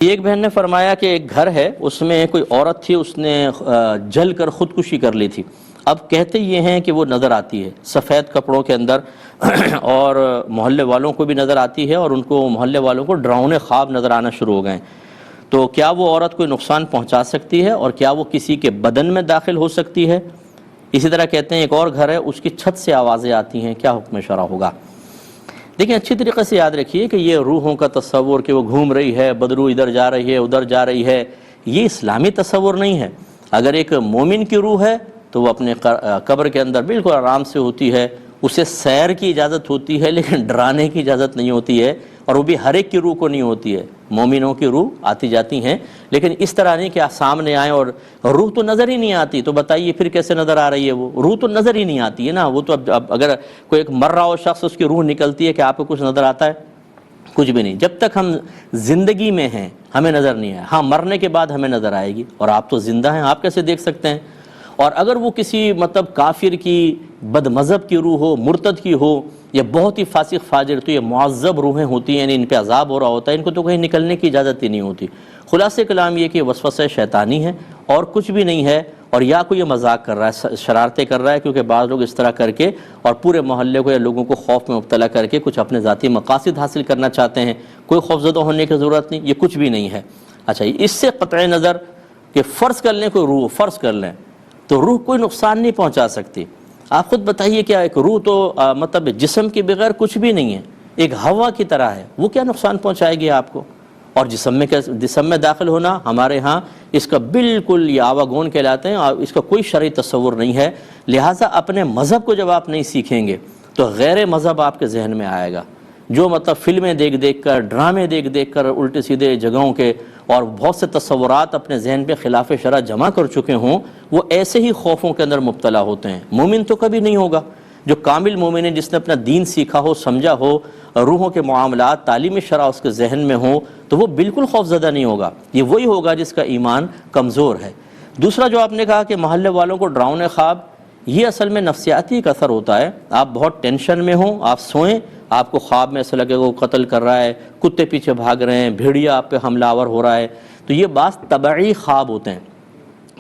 ایک بہن نے فرمایا کہ ایک گھر ہے، اس میں کوئی عورت تھی، اس نے جل کر خودکشی کر لی تھی۔ اب کہتے یہ ہیں کہ وہ نظر آتی ہے سفید کپڑوں کے اندر اور محلے والوں کو بھی نظر آتی ہے، اور ان کو محلے والوں کو ڈراؤنے خواب نظر آنا شروع ہو گئے ہیں۔ تو کیا وہ عورت کوئی نقصان پہنچا سکتی ہے، اور کیا وہ کسی کے بدن میں داخل ہو سکتی ہے؟ اسی طرح کہتے ہیں ایک اور گھر ہے، اس کی چھت سے آوازیں آتی ہیں، کیا حکم شرع ہوگا؟ دیکھیں اچھی طریقے سے یاد رکھیے کہ یہ روحوں کا تصور کہ وہ گھوم رہی ہے، بدرو ادھر جا رہی ہے ادھر جا رہی ہے، یہ اسلامی تصور نہیں ہے۔ اگر ایک مومن کی روح ہے تو وہ اپنے قبر کے اندر بالکل آرام سے ہوتی ہے، اسے سیر کی اجازت ہوتی ہے لیکن ڈرانے کی اجازت نہیں ہوتی ہے، اور وہ بھی ہر ایک کی روح کو نہیں ہوتی ہے۔ مومنوں کی روح آتی جاتی ہیں، لیکن اس طرح نہیں کہ آپ سامنے آئیں اور روح تو نظر ہی نہیں آتی، تو بتائیے پھر کیسے نظر آ رہی ہے؟ وہ روح تو نظر ہی نہیں آتی ہے نا۔ وہ تو اب اگر کوئی ایک مر رہا ہو شخص، اس کی روح نکلتی ہے، کہ آپ کو کچھ نظر آتا ہے؟ کچھ بھی نہیں۔ جب تک ہم زندگی میں ہیں ہمیں نظر نہیں آئے، ہاں مرنے کے بعد ہمیں نظر آئے گی، اور آپ تو زندہ ہیں، آپ کیسے دیکھ سکتے ہیں؟ اور اگر وہ کسی کافر کی، بد مذہب کی روح ہو، مرتد کی ہو، یا بہت ہی فاسق فاجر، تو یہ معذب روحیں ہوتی ہیں، یعنی ان پہ عذاب ہو رہا ہوتا ہے، ان کو تو کہیں نکلنے کی اجازت ہی نہیں ہوتی۔ خلاصہ کلام یہ کہ وسوسہ شیطانی ہے اور کچھ بھی نہیں ہے، اور یا کوئی یہ مذاق کر رہا ہے، شرارتیں کر رہا ہے، کیونکہ بعض لوگ اس طرح کر کے اور پورے محلے کو یا لوگوں کو خوف میں مبتلا کر کے کچھ اپنے ذاتی مقاصد حاصل کرنا چاہتے ہیں۔ کوئی خوفزدہ ہونے کی ضرورت نہیں، یہ کچھ بھی نہیں ہے۔ اچھا، اس سے قطع نظر کہ فرض کر لیں کوئی روح فرض کر لیں تو روح کوئی نقصان نہیں پہنچا سکتی۔ آپ خود بتائیے، کیا ایک روح تو جسم کے بغیر کچھ بھی نہیں ہے، ایک ہوا کی طرح ہے، وہ کیا نقصان پہنچائے گی آپ کو؟ اور جسم میں داخل ہونا ہمارے ہاں اس کا بالکل یہ آواگون کہلاتے ہیں، اور اس کا کوئی شرعی تصور نہیں ہے۔ لہٰذا اپنے مذہب کو جب آپ نہیں سیکھیں گے تو غیر مذہب آپ کے ذہن میں آئے گا، جو فلمیں دیکھ کر، ڈرامے دیکھ کر، الٹے سیدھے جگہوں کے اور بہت سے تصورات اپنے ذہن پہ خلاف شرع جمع کر چکے ہوں، وہ ایسے ہی خوفوں کے اندر مبتلا ہوتے ہیں۔ مومن تو کبھی نہیں ہوگا۔ جو کامل مومن ہے، جس نے اپنا دین سیکھا ہو، سمجھا ہو، روحوں کے معاملات، تعلیم شرع اس کے ذہن میں ہو، تو وہ بالکل خوف زدہ نہیں ہوگا۔ یہ وہی ہوگا جس کا ایمان کمزور ہے۔ دوسرا جو آپ نے کہا کہ محلے والوں کو ڈراؤنے خواب، یہ اصل میں نفسیاتی ایک اثر ہوتا ہے۔ آپ بہت ٹینشن میں ہوں، آپ سوئیں، آپ کو خواب میں ایسا لگے وہ قتل کر رہا ہے، کتے پیچھے بھاگ رہے ہیں، بھیڑیا آپ پہ حملہ آور ہو رہا ہے، تو یہ بعض طبعی خواب ہوتے ہیں۔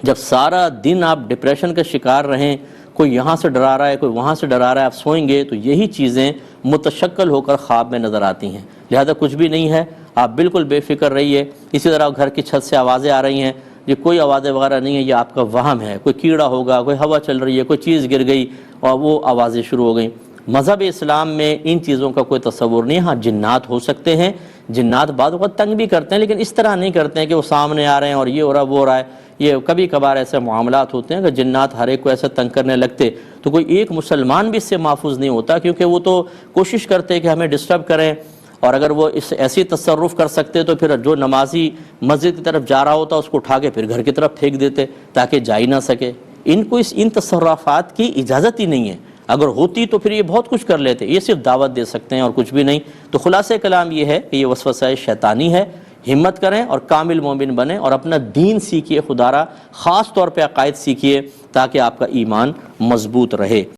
جب سارا دن آپ ڈپریشن کا شکار رہیں، کوئی یہاں سے ڈرا رہا ہے، کوئی وہاں سے ڈرا رہا ہے، آپ سوئیں گے تو یہی چیزیں متشکل ہو کر خواب میں نظر آتی ہیں۔ لہذا کچھ بھی نہیں ہے، آپ بالکل بے فکر رہیے۔ اسی طرح گھر کی چھت سے آوازیں آ رہی ہیں، یہ کوئی آوازیں وغیرہ نہیں ہے، یہ آپ کا وہم ہے، کوئی کیڑا ہوگا، کوئی ہوا چل رہی ہے، کوئی چیز گر گئی اور وہ آوازیں شروع ہو گئیں۔ مذہب اسلام میں ان چیزوں کا کوئی تصور نہیں ہے۔ ہاں جنات ہو سکتے ہیں، جنات بعض اوقات تنگ بھی کرتے ہیں، لیکن اس طرح نہیں کرتے ہیں کہ وہ سامنے آ رہے ہیں اور یہ ہو رہا وہ ہو رہا ہے۔ یہ کبھی کبھار ایسے معاملات ہوتے ہیں کہ جنات ہر ایک کو ایسے تنگ کرنے لگتے تو کوئی ایک مسلمان بھی اس سے محفوظ نہیں ہوتا، کیونکہ وہ تو کوشش کرتے کہ ہمیں ڈسٹرب کریں، اور اگر وہ ایسی تصرف کر سکتے تو پھر جو نمازی مسجد کی طرف جا رہا ہوتا اس کو اٹھا کے پھر گھر کی طرف پھینک دیتے تاکہ جا ہی نہ سکے۔ ان کو ان تصرفات کی اجازت ہی نہیں ہے، اگر ہوتی تو پھر یہ بہت کچھ کر لیتے، یہ صرف دعوت دے سکتے ہیں اور کچھ بھی نہیں۔ تو خلاصہ کلام یہ ہے کہ یہ وسوسہ شیطانی ہے۔ ہمت کریں اور کامل مومن بنیں اور اپنا دین سیکھیے، خدا را خاص طور پہ عقائد سیکھیے تاکہ آپ کا ایمان مضبوط رہے۔